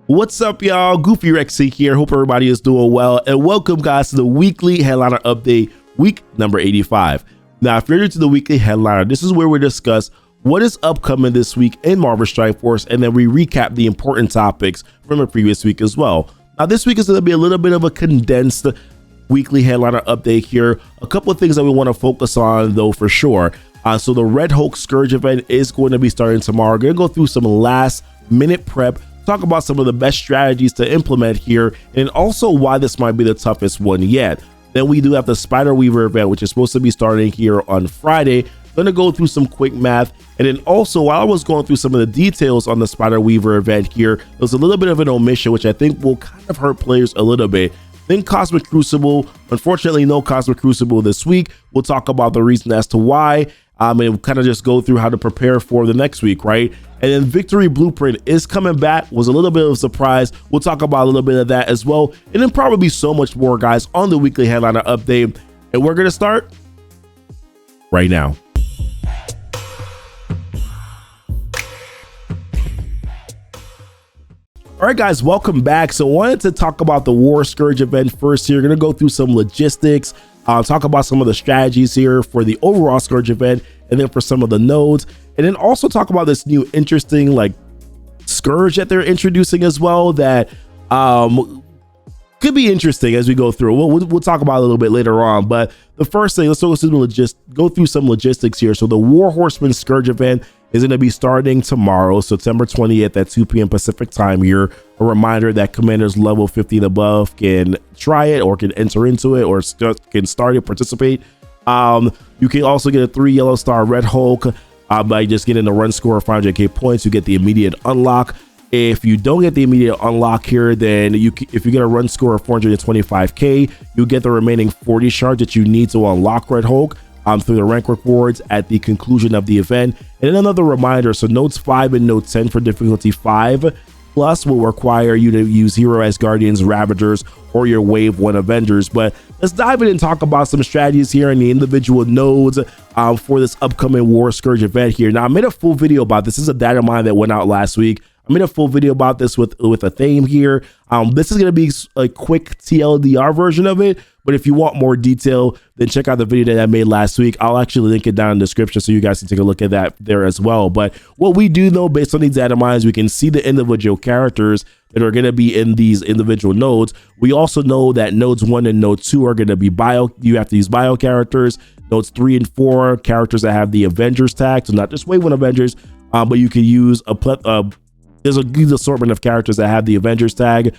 What's up, y'all? Goofy Rexy here. Hope everybody is doing well, and welcome, guys, to the weekly headliner update, week number 85. Now, if you're new to the weekly headliner, this is where we discuss what is upcoming this week in Marvel Strike Force, and then we recap the important topics from the previous week as well. Now, this week is going to be a little bit of a condensed weekly headliner update here. A couple of things that we want to focus on, though, for sure. So the Red Hulk Scourge event is going to be starting tomorrow. We're going to go through some last minute prep, talk about some of the best strategies to implement here, and also why this might be the toughest one yet. Then we do have the Spider Weaver event, which is supposed to be starting here on Friday. Gonna go through some quick math, and then also while I was going through some of the details on the Spider Weaver event here, there was a little bit of an omission which I think will kind of hurt players a little bit. Then Cosmic Crucible, unfortunately no Cosmic Crucible this week. We'll talk about the reason as to why, and kind of just go through how to prepare for the next week, right? And then Victory Blueprint is coming back. Was a little bit of a surprise. We'll talk about a little bit of that as well, and then probably so much more, guys, on the weekly headliner update. And we're gonna start right now. All right, guys, welcome back. So I wanted to talk about the War Scourge event first here. Gonna go through some logistics, talk about some of the strategies here for the overall Scourge event, and then for some of the nodes, and then also talk about this new interesting like Scourge that they're introducing as well that could be interesting as we go through. We'll talk about it a little bit later on, but the first thing, let's go through some logistics here. So the War Horseman Scourge event is going to be starting tomorrow, September 20th at 2 p.m. Pacific time here. A reminder that commanders level 50 and above can try it or can enter into it or can start it, participate. You can also get a 3 yellow star Red Hulk by just getting the run score of 500k points. You get the immediate unlock. If you don't get the immediate unlock here, then if you get a run score of 425k, you get the remaining 40 shards that you need to unlock Red Hulk through the rank rewards at the conclusion of the event. And then another reminder, so nodes 5 and node 10 for difficulty 5 plus will require you to use Hero as Guardians, Ravagers, or your Wave 1 Avengers. But let's dive in and talk about some strategies here in the individual nodes for this upcoming War Scourge event here. Now, I made a full video about this. This is a data mine that went out last week. I made a full video about this with a theme here. This is going to be a quick TLDR version of it, but if you want more detail, then check out the video that I made last week. I'll actually link it down in the description so you guys can take a look at that there as well. But what we do know based on these data mines, we can see the individual characters that are going to be in these individual nodes. We also know that nodes 1 and node 2 are going to be you have to use bio characters. Nodes 3 and 4, characters that have the Avengers tag, so not just Wave 1 Avengers, but you can use there's a good assortment of characters that have the Avengers tag.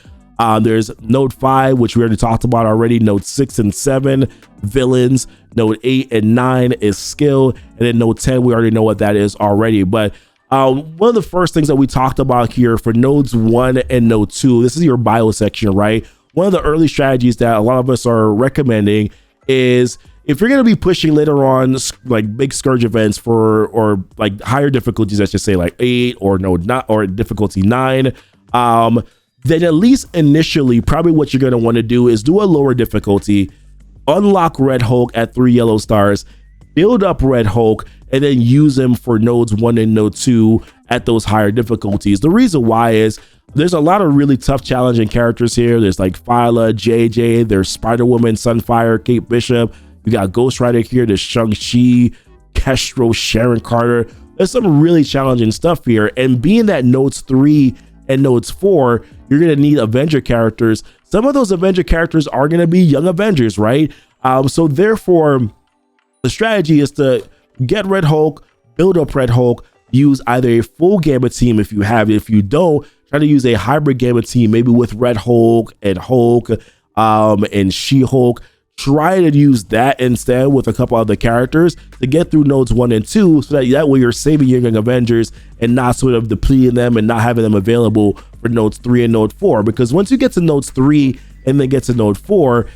There's node 5, which we already talked about already. Node 6 and 7, villains. Node 8 and 9 is skill. And then node 10, we already know what that is already. But one of the first things that we talked about here for nodes 1 and node 2, this is your bio section, right? One of the early strategies that a lot of us are recommending is if you're going to be pushing later on like big Scourge events or like higher difficulties, let's just say like 8 or node 9 or difficulty 9, then at least initially probably what you're going to want to do is do a lower difficulty, unlock Red Hulk at 3 yellow stars, build up Red Hulk, and then use them for nodes 1 and node 2 at those higher difficulties. The reason why is there's a lot of really tough challenging characters here. There's like Phyla, JJ, there's Spider-Woman, Sunfire, Kate Bishop. You got Ghost Rider here, there's Shang-Chi, Kestrel, Sharon Carter. There's some really challenging stuff here. And being that nodes 3 and nodes 4, you're going to need Avenger characters. Some of those Avenger characters are going to be young Avengers, right? So therefore, the strategy is to get Red Hulk, build up Red Hulk, use either a full Gamma team if you have it. If you don't, try to use a hybrid Gamma team, maybe with Red Hulk and She-Hulk. Try to use that instead with a couple other characters to get through nodes 1 and 2, so that way you're saving your young Avengers and not sort of depleting them and not having them available for nodes 3 and node 4. Because once you get to nodes 3 and then get to node 4,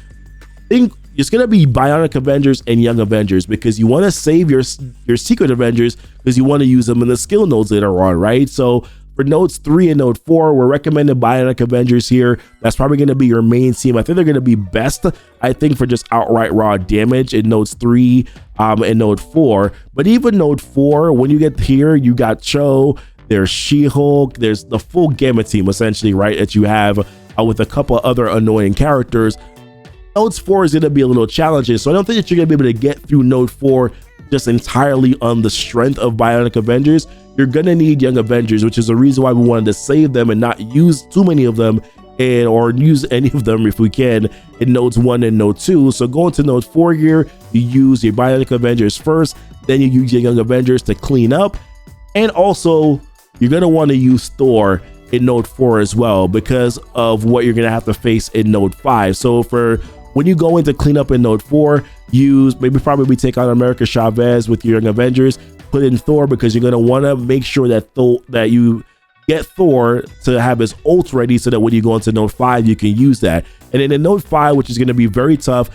it's going to be Bionic Avengers and Young Avengers, because you want to save your Secret Avengers because you want to use them in the skill nodes later on, right? So for nodes 3 and node 4, we're recommending Bionic Avengers here. That's probably going to be your main team. I think they're going to be best, I think, for just outright raw damage in nodes 3 and node 4. But even node 4, when you get here, you got Cho, there's She-Hulk, there's the full gamut team essentially, right, that you have with a couple other annoying characters. Node 4 is going to be a little challenging, so I don't think that you're going to be able to get through Node 4 just entirely on the strength of Bionic Avengers. You're going to need Young Avengers, which is the reason why we wanted to save them and not use too many of them, or use any of them if we can in Nodes 1 and Node 2. So going to Node 4 here, you use your Bionic Avengers first, then you use your Young Avengers to clean up, and also you're going to want to use Thor in Node 4 as well because of what you're going to have to face in Node 5. So for when you go in to clean up in Node 4, use probably take out America Chavez with your Young Avengers, put in Thor because you're going to want to make sure that you get Thor to have his ult ready so that when you go into Node 5, you can use that. And then in Node 5, which is going to be very tough,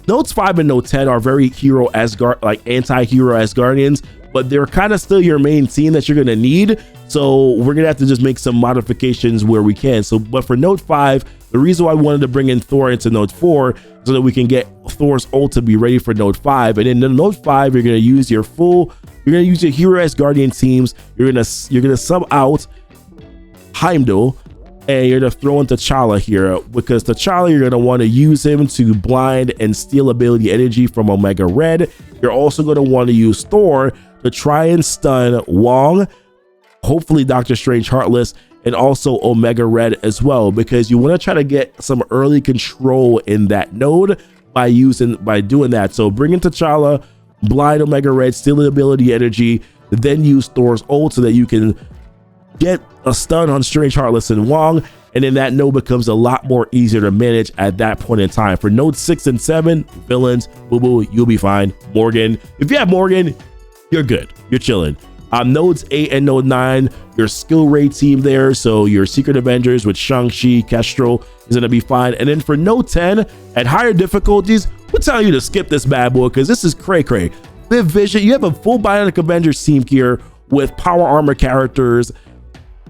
Nodes 5 and Node 10 are very hero Asgard, like anti-hero Asgardians, but they're kind of still your main team that you're going to need. So we're going to have to just make some modifications where we can. So, but for Node 5, the reason why I wanted to bring in Thor into Node 4 so that we can get Thor's ult to be ready for Node 5. And in Node 5, you're going to use your hero Asgardian teams. You're going to sub out Heimdall, and you're going to throw in T'Challa here because T'Challa, you're going to want to use him to blind and steal ability energy from Omega Red. You're also going to want to use Thor to try and stun Wong, hopefully Doctor Strange Heartless, and also Omega Red as well, because you want to try to get some early control in that node by doing that. So bring in T'Challa, blind Omega Red, steal the ability energy, then use Thor's ult so that you can get a stun on Strange Heartless and Wong, and then that node becomes a lot more easier to manage at that point in time. For Node 6 and 7, villains, boo-boo, you'll be fine. Morgan, if you have Morgan, you're good, you're chilling. Nodes 8 and Node 9, your skill rate team there, so your Secret Avengers with Shang-Chi, Kestrel is going to be fine. And then for Node 10, at higher difficulties, we're telling you to skip this bad boy because this is cray-cray. Viv Vision, you have a full Bionic Avengers team here with power armor characters,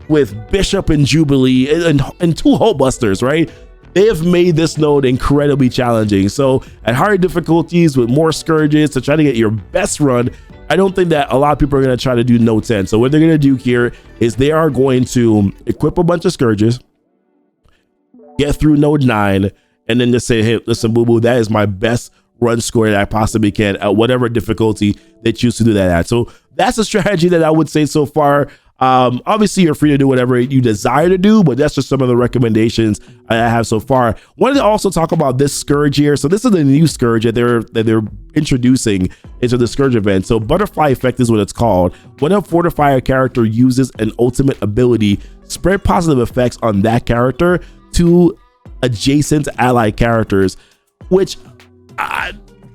with Bishop and Jubilee, and 2 Hulkbusters, right? They have made this node incredibly challenging. So at higher difficulties with more Scourges to try to get your best run, I don't think that a lot of people are going to try to do Node 10. So what they're going to do here is they are going to equip a bunch of Scourges, get through Node 9, and then just say, hey, listen, boo-boo, that is my best run score that I possibly can at whatever difficulty they choose to do that at. So that's a strategy that I would say so far. Obviously you're free to do whatever you desire to do, but that's just some of the recommendations I have so far. Wanted to also talk about this Scourge here. So this is the new Scourge that they're introducing into the Scourge event. So Butterfly Effect is what it's called. When a fortifier character uses an ultimate ability, spread positive effects on that character to adjacent allied characters, which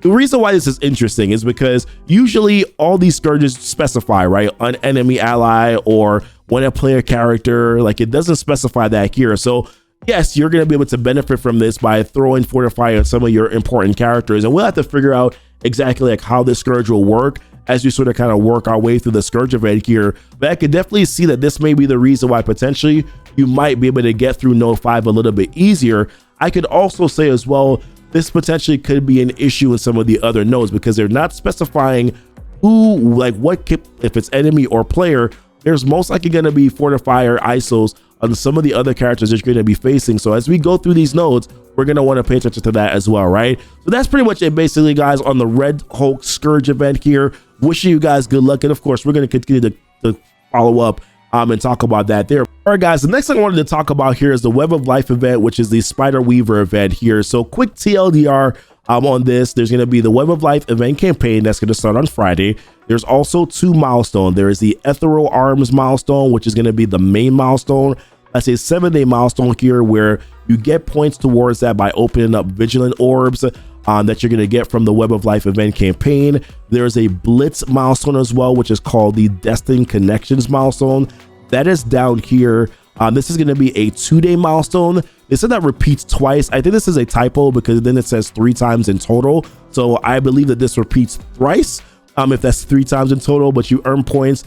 the reason why this is interesting is because usually all these Scourges specify, right, an enemy ally or when a player character, like it doesn't specify that here. So yes, you're going to be able to benefit from this by throwing Fortify on some of your important characters, and we'll have to figure out exactly like how this Scourge will work as we sort of kind of work our way through the Scourge event here. But I could definitely see that this may be the reason why potentially you might be able to get through Node 5 a little bit easier. I could also say as well, this potentially could be an issue in some of the other nodes because they're not specifying who, like what, if it's enemy or player, there's most likely going to be fortifier ISOs on some of the other characters that you're going to be facing. So as we go through these nodes, we're going to want to pay attention to that as well, right? So that's pretty much it basically, guys, on the Red Hulk Scourge event here. Wishing you guys good luck, and of course we're going to continue to follow up and talk about that there. All right, guys, the next thing I wanted to talk about here is the Web of Life event, which is the Spider Weaver event here. So quick TLDR on this. There's going to be the Web of Life event campaign that's going to start on Friday. There's also 2 milestones. There is the Ethereal Arms milestone, which is going to be the main milestone. That's a 7-day milestone here where you get points towards that by opening up Vigilant Orbs that you're going to get from the Web of Life event campaign. There's a Blitz milestone as well, which is called the Destined Connections milestone. That is down here. This is going to be a 2-day milestone. They said that repeats twice. I think this is a typo because then it says 3 times in total. So I believe that this repeats thrice if that's 3 times in total, but you earn points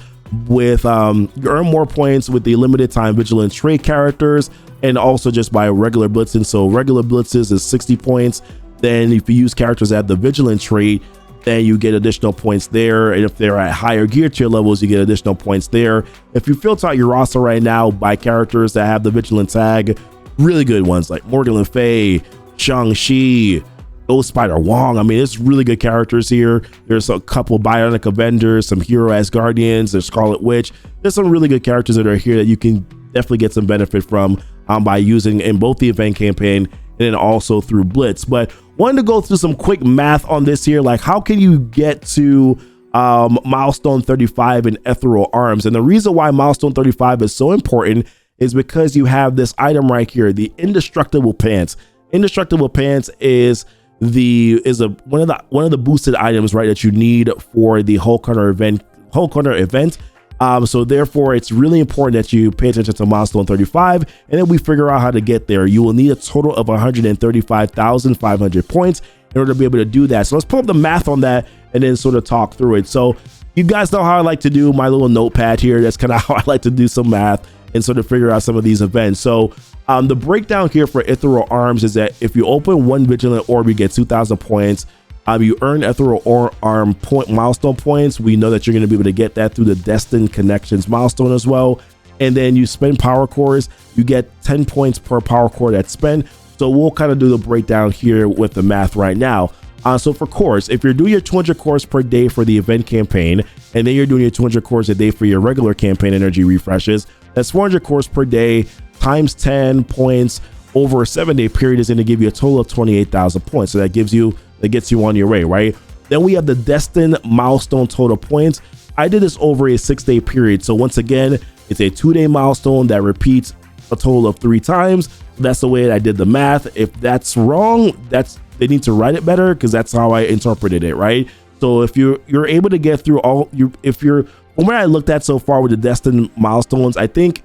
with you earn more points with the limited time vigilant trait characters and also just by regular blitzing. So regular blitzes is 60 points. Then if you use characters that have the vigilant trait, then you get additional points there. And if they're at higher gear tier levels, you get additional points there. If you filter out your roster right now by characters that have the Vigilant tag, really good ones like Morgan Le Fay, Shang-Chi, Ghost Spider Wong. I mean, it's really good characters here. There's a couple Bionic Avengers, some Hero Asgardians, there's Scarlet Witch. There's some really good characters that are here that you can definitely get some benefit from by using in both the event campaign and then also through Blitz. But wanted to go through some quick math on this here, like how can you get to milestone 35 in Ethereal Arms? And the reason why milestone 35 is so important is because you have this item right here, the Indestructible Pants. Indestructible Pants is one of the boosted items, right, that you need for the Hulk Hunter event. So therefore, it's really important that you pay attention to milestone 35, and then we figure out how to get there. You will need a total of 135,500 points in order to be able to do that. So let's pull up the math on that and then sort of talk through it. So you guys know how I like to do my little notepad here. That's kind of how I like to do some math and sort of figure out some of these events. So the breakdown here for Ethereal Arms is that if you open one Vigilant Orb, you get 2,000 points. You earn Ethereal Arm milestone points. We know that you're going to be able to get that through the Destined Connections milestone as well. And then you spend power cores, you get 10 points per power core that's spent. So we'll kind of do the breakdown here with the math right now. So for cores, if you're doing your 200 cores per day for the event campaign, and then you're doing your 200 cores a day for your regular campaign energy refreshes, that's 400 cores per day times 10 points over a 7-day period is going to give you a total of 28,000 points. So that gets you on your way, right? Then we have the Destined milestone total points. I did this over a 6-day period. So once again, it's a 2-day milestone that repeats a total of 3 times. That's the way that I did the math. If that's wrong, they need to write it better, because that's how I interpreted it, right? So if you're able to get through from what I looked at so far with the Destined milestones, I think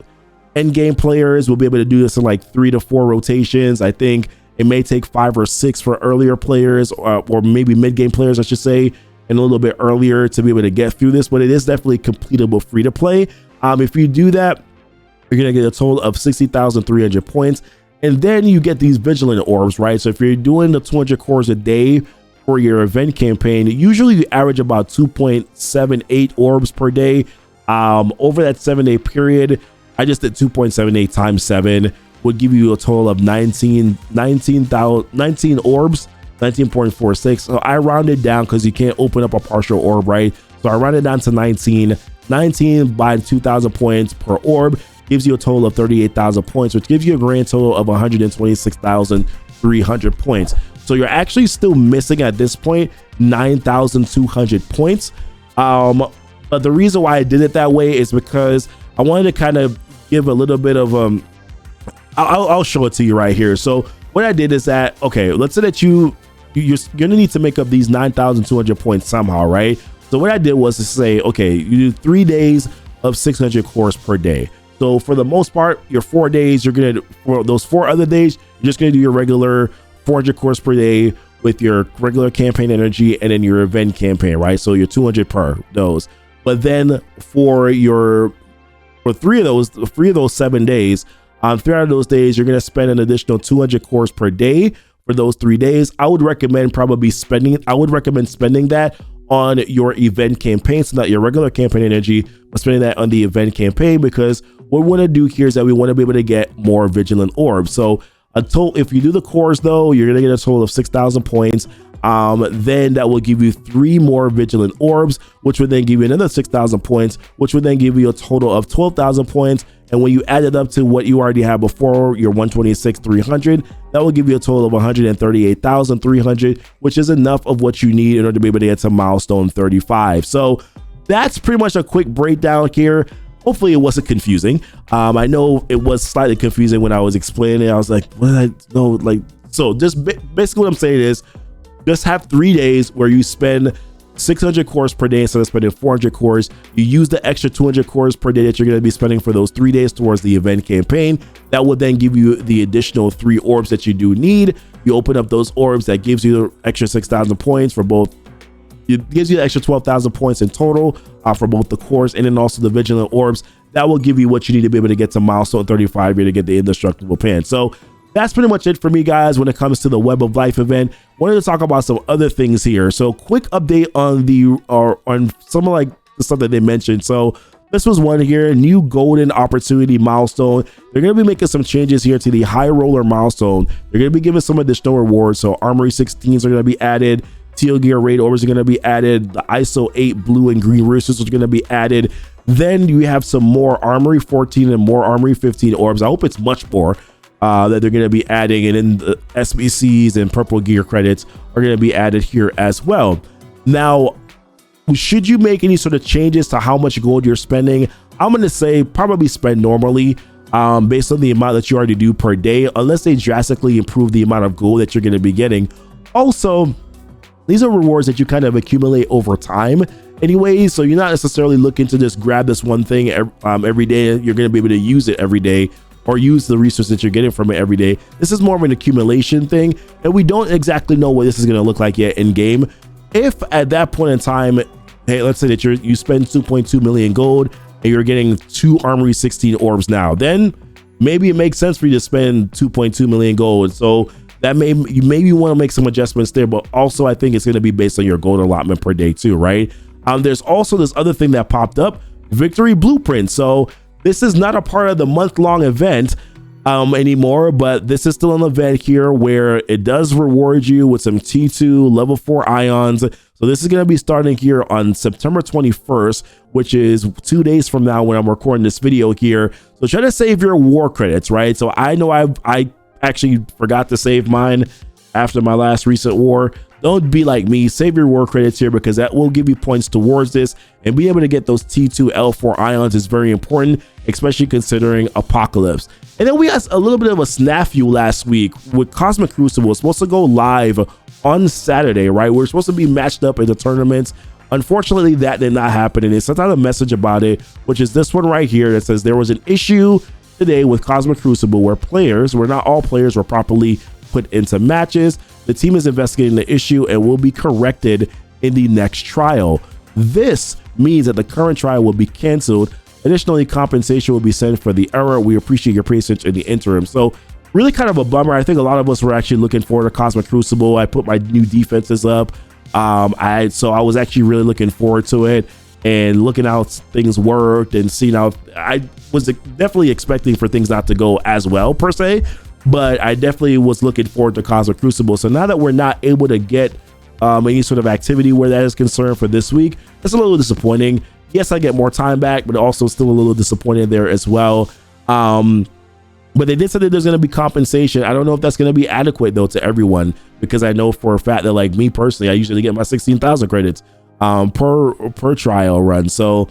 end game players will be able to do this in like 3 to 4 rotations. I think it may take 5 or 6 for earlier players, or maybe mid game players, I should say, and a little bit earlier to be able to get through this. But it is definitely completable free to play. If you do that, you're gonna get a total of 60,300 points, and then you get these Vigilant Orbs, right? So if you're doing the 200 cores a day for your event campaign, usually you average about 2.78 orbs per day. Over that 7-day period, I just did 2.78 times 7 would give you a total of 19 orbs, 19.46. So I rounded down because you can't open up a partial orb, right? So I rounded down to 19 by 2,000 points per orb gives you a total of 38,000 points, which gives you a grand total of 126,300 points. So you're actually still missing at this point 9,200 points. But the reason why I did it that way is because I wanted to kind of give a little bit of I'll show it to you right here. So what I did is that, okay, let's say that you're gonna need to make up these 9,200 points somehow, right? So what I did was to say, okay, you do 3 days of 600 cores per day. So for the most part, your 4 days, for those 4 other days, you're just gonna do your regular 400 cores per day with your regular campaign energy and then your event campaign, right? So you're 200 per those. But then for 3 of those 7 days, 3 out of those days, you're going to spend an additional 200 cores per day for those 3 days. I would recommend spending that on your event campaign, so not your regular campaign energy, but spending that on the event campaign, because what we want to do here is that we want to be able to get more Vigilant Orbs. So if you do the cores though, you're going to get a total of 6,000 points. Then that will give you 3 more Vigilant Orbs, which would then give you another 6,000 points, which would then give you a total of 12,000 points. And when you add it up to what you already had before, your 126,300, that will give you a total of 138,300, which is enough of what you need in order to be able to get to milestone 35. So that's pretty much a quick breakdown here. Hopefully it wasn't confusing. I know it was slightly confusing when I was explaining it. I was like, so just basically what I'm saying is just have 3 days where you spend 600 cores per day instead of spending 400 cores. You use the extra 200 cores per day that you're going to be spending for those 3 days towards the event campaign. That will then give you the additional 3 orbs that you do need. You open up those orbs, that gives you the extra 6,000 points for both. It gives you the extra 12,000 points in total for both the cores and then also the Vigilant Orbs. That will give you what you need to be able to get to milestone 35 here to get the Indestructible Pants. So that's pretty much it for me, guys, when it comes to the Web of Life event. wanted to talk about some other things here. So quick update on on some of like the stuff that they mentioned. So this was one here, new golden opportunity milestone. They're going to be making some changes here to the high roller milestone. They're going to be giving some additional rewards. So Armory 16s are going to be added. Teal Gear Raid Orbs are going to be added. The ISO 8 blue and green roosters are going to be added. Then you have some more Armory 14 and more Armory 15 orbs. I hope it's much more that they're going to be adding. And then the SBCs and purple gear credits are going to be added here as well. Now, should you make any sort of changes to how much gold you're spending? I'm going to say probably spend normally based on the amount that you already do per day, unless they drastically improve the amount of gold that you're going to be getting. Also, these are rewards that you kind of accumulate over time anyway, so you're not necessarily looking to just grab this one thing every day. You're going to be able to use it every day or use the resources that you're getting from it every day. This is more of an accumulation thing, and we don't exactly know what this is going to look like yet in game. If at that point in time, hey, let's say that you spend 2.2 million gold and you're getting 2 Armory 16 orbs now, then maybe it makes sense for you to spend 2.2 million gold. So that you maybe want to make some adjustments there, but also I think it's going to be based on your gold allotment per day too, right? There's also this other thing that popped up, Victory Blueprint. So this is not a part of the month-long event anymore, but this is still an event here where it does reward you with some T2 level 4 ions. So this is going to be starting here on September 21st, which is 2 days from now when I'm recording this video here. So try to save your war credits, right? So I know I actually forgot to save mine after my last recent war. Don't be like me, save your war credits here, because that will give you points towards this, and being able to get those T2 L4 ions is very important, especially considering Apocalypse. And then we had a little bit of a snafu last week with Cosmic Crucible. It's supposed to go live on Saturday, right? We're supposed to be matched up in the tournaments. Unfortunately, that did not happen, and they sent out a message about it, which is this one right here that says there was an issue today with Cosmic Crucible where not all players were properly put into matches. The team is investigating the issue and will be corrected in the next trial. This means that the current trial will be canceled. Additionally, compensation will be sent for the error. We appreciate your patience in the interim. So really kind of a bummer. I think a lot of us were actually looking forward to Cosmic Crucible. I put my new defenses up. So I was actually really looking forward to it and looking how things worked and seeing how I was definitely expecting for things not to go as well per se, but I definitely was looking forward to Cosmic Crucible. So now that we're not able to get any sort of activity where that is concerned for this week, it's a little disappointing. Yes, I get more time back, but also still a little disappointed there as well. But they did say that there's going to be compensation. I don't know if that's going to be adequate though to everyone, because I know for a fact that, like me personally, I usually get my 16,000 credits per trial run. So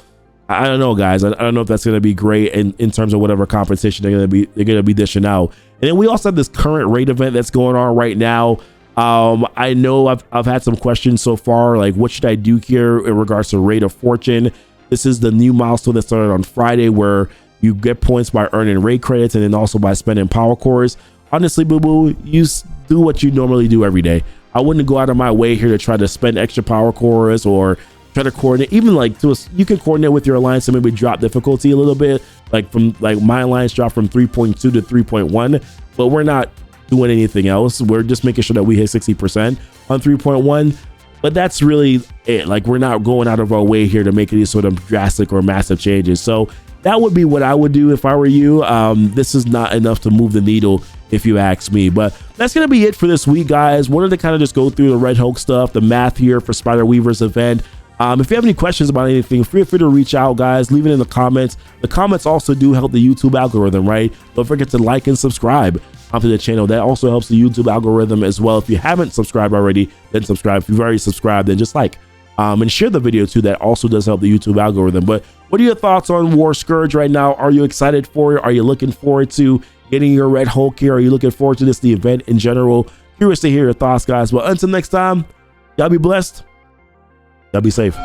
I don't know, guys. I don't know if that's going to be great in terms of whatever compensation they're going to be dishing out. And then we also have this current raid event that's going on right now. I know I've had some questions so far, like what should I do here in regards to Raid of Fortune. This is the new milestone that started on Friday, where you get points by earning raid credits and then also by spending power cores. Honestly, boo-boo, you do what you normally do every day. I wouldn't go out of my way here to try to spend extra power cores or try to coordinate. Even like you can coordinate with your alliance and maybe drop difficulty a little bit. Like my alliance dropped from 3.2 to 3.1, but we're not doing anything else. We're just making sure that we hit 60% on 3.1. But that's really it. Like, we're not going out of our way here to make any sort of drastic or massive changes. So that would be what I would do if I were you. This is not enough to move the needle, if you ask me. But that's going to be it for this week, guys. Wanted to kind of just go through the Red Hulk stuff, the math here for Spider Weaver's event. If you have any questions about anything, feel free to reach out, guys. Leave it in the comments. The comments also do help the YouTube algorithm, right? Don't forget to like and subscribe onto the channel. That also helps the YouTube algorithm as well. If you haven't subscribed already, then subscribe. If you've already subscribed, then just like and share the video too. That also does help the YouTube algorithm. But what are your thoughts on War Scourge right now? Are you excited for it? Are you looking forward to getting your Red Hulk here? Are you looking forward to the event in general? Curious to hear your thoughts, guys. Well, until next time, y'all be blessed. Y'all be safe.